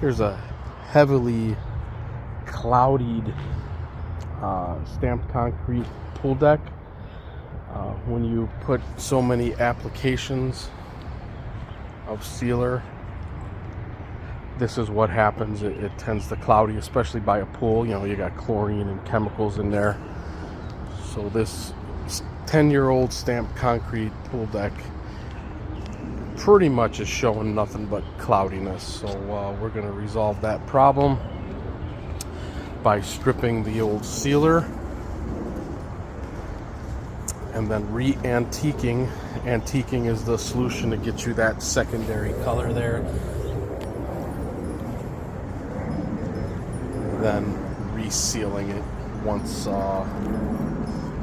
Here's a heavily cloudied stamped concrete pool deck. When you put so many applications of sealer, this is what happens. It tends to cloudy, especially by a pool. You know, you got chlorine and chemicals in there. So this 10-year-old stamped concrete pool deck pretty much is showing nothing but cloudiness. So we're going to resolve that problem by stripping the old sealer and then re-antiquing. Antiquing is the solution to get you that secondary color there. Then resealing it once the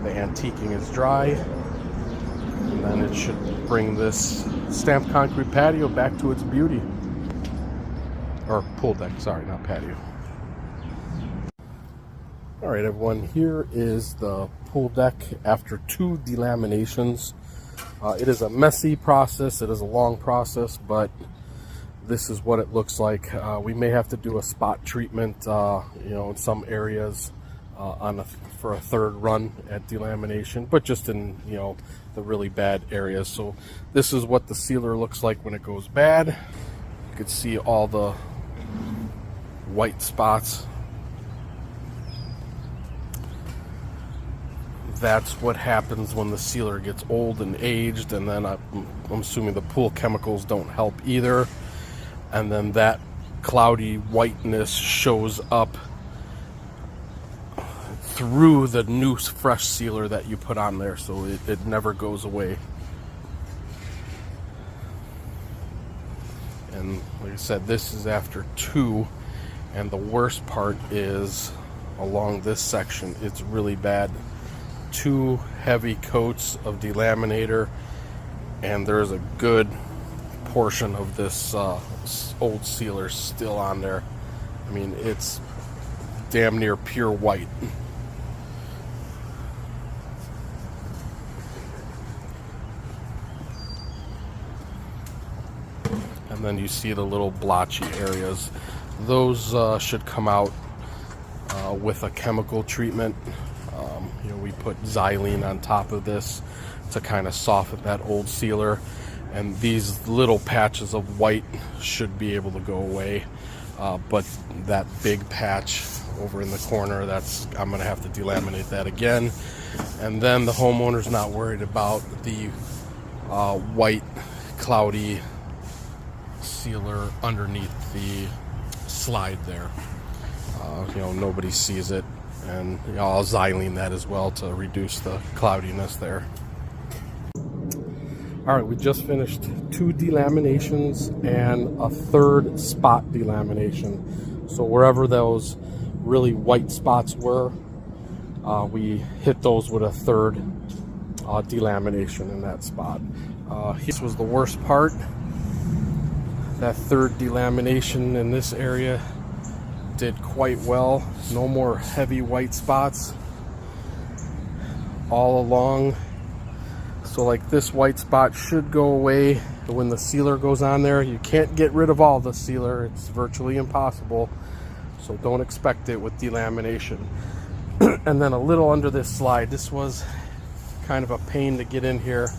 antiquing is dry, and then it should bring this stamped concrete patio back to its beauty. Or pool deck, sorry, not patio. All right, everyone, here is the pool deck after 2 delaminations. It is a messy process, it is a long process, but this is what it looks like. We may have to do a spot treatment, you know, in some areas for a third run at delamination, but just in, you know, the really bad areas. So this is what the sealer looks like when it goes bad. You can see all the white spots. That's what happens when the sealer gets old and aged, and then I'm assuming the pool chemicals don't help either. And then that cloudy whiteness shows up through the new fresh sealer that you put on there, so it never goes away. And like I said, this is after 2, and the worst part is along this section. It's really bad. 2 heavy coats of delaminator, and there's a good portion of this old sealer still on there. I mean, it's damn near pure white. And then you see the little blotchy areas. Those should come out with a chemical treatment. You know, we put xylene on top of this to kind of soften that old sealer, and these little patches of white should be able to go away, but that big patch over in the corner, I'm gonna have to delaminate that again. And then the homeowner's not worried about the white cloudy sealer underneath the slide there. You know, nobody sees it. And you know, I'll xylene that as well to reduce the cloudiness there. All right, we just finished 2 delaminations and a 3rd spot delamination. So wherever those really white spots were, we hit those with a 3rd delamination in that spot. This was the worst part. That 3rd delamination in this area did quite well. No more heavy white spots all along. So like this white spot should go away when the sealer goes on there. You can't get rid of all the sealer. It's virtually impossible. So don't expect it with delamination. And then a little under this slide. This was kind of a pain to get in here,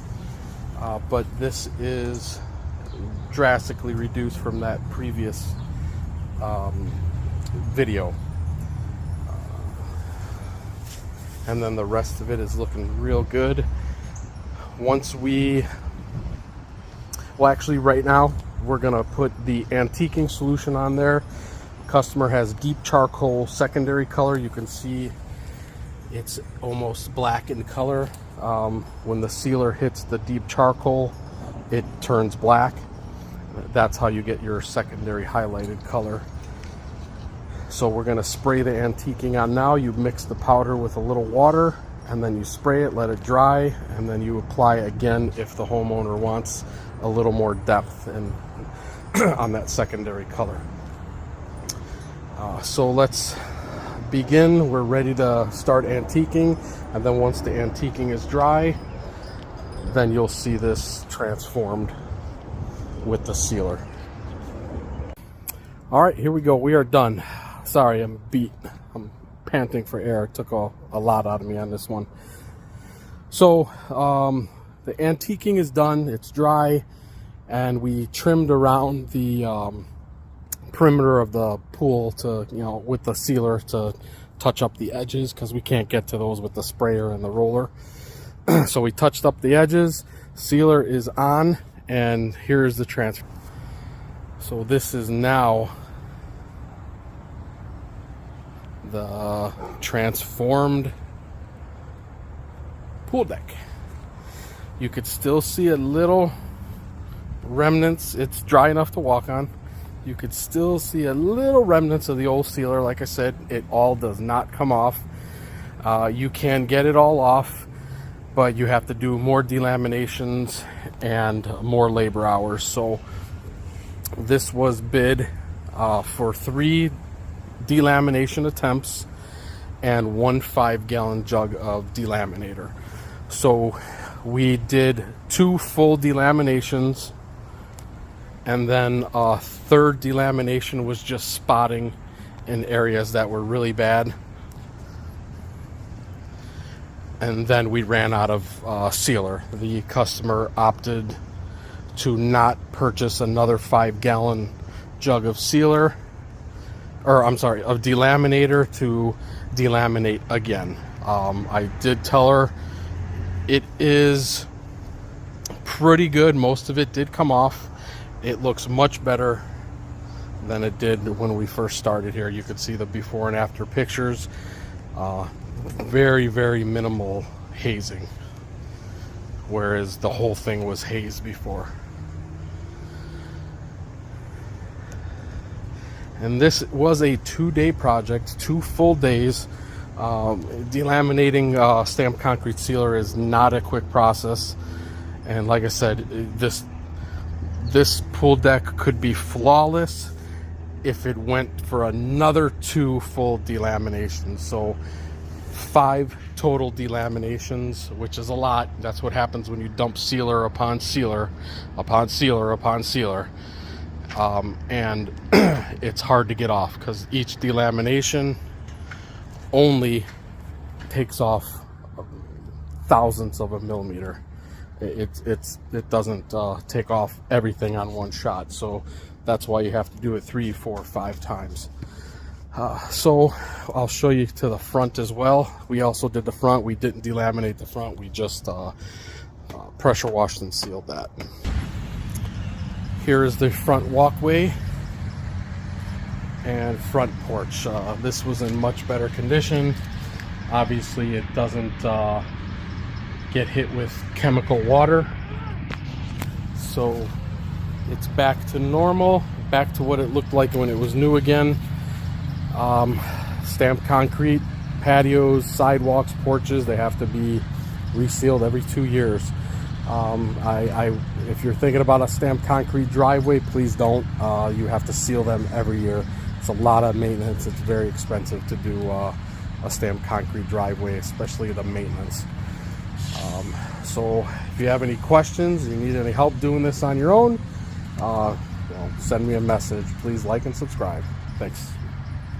but this is drastically reduced from that previous video. And then the rest of it is looking real good. Once well, actually right now we're gonna put the antiquing solution on there. Customer has deep charcoal secondary color. You can see it's almost black in color. When the sealer hits the deep charcoal, it turns black. That's how you get your secondary highlighted color. So we're going to spray the antiquing on now. You mix the powder with a little water, and then you spray it, let it dry, and then you apply again if the homeowner wants a little more depth and on that secondary color. So let's begin. We're ready to start antiquing, and then once the antiquing is dry, then you'll see this transformed with the sealer. All right, here we go. We are done. Sorry, I'm beat. I'm panting for air. It took a lot out of me on this one. So the antiquing is done. It's dry, and we trimmed around the perimeter of the pool to, with the sealer to touch up the edges, because we can't get to those with the sprayer and the roller. So we touched up the edges. Sealer is on, and here's the transfer. So this is now the transformed pool deck. You could still see a little remnants. It's dry enough to walk on. You could still see a little remnants of the old sealer. Like I said, it all does not come off. You can get it all off, but you have to do more delaminations and more labor hours. So this was bid for 3 delamination attempts and 1 5-gallon jug of delaminator. So we did 2 full delaminations, and then a third delamination was just spotting in areas that were really bad. And then we ran out of sealer. The customer opted to not purchase another 5-gallon jug of sealer, or I'm sorry, of delaminator to delaminate again. I did tell her it is pretty good. Most of it did come off. It looks much better than it did when we first started here. You could see the before and after pictures. Very, very minimal hazing, whereas the whole thing was hazed before. And this was a 2-day project, 2 full days. Delaminating stamped concrete sealer is not a quick process. And like I said, this pool deck could be flawless if it went for another 2 full delaminations. So 5 total delaminations, which is a lot. That's what happens when you dump sealer upon sealer upon sealer upon sealer. And it's hard to get off because each delamination only takes off thousandths of a millimeter. It doesn't take off everything on one shot, so that's why you have to do it 3, 4, 5 times. So I'll show you to the front as well. We also did the front. We didn't delaminate the front. We just pressure washed and sealed that. Here is the front walkway and front porch. This was in much better condition. Obviously it doesn't get hit with chemical water, so it's back to normal, back to what it looked like when it was new again. Stamped concrete patios, sidewalks, porches, they have to be resealed every 2 years. If you're thinking about a stamped concrete driveway, please don't. You have to seal them every year. It's a lot of maintenance. It's very expensive to do a stamped concrete driveway, especially the maintenance. So if you have any questions, you need any help doing this on your own, send me a message. Please like and subscribe. Thanks.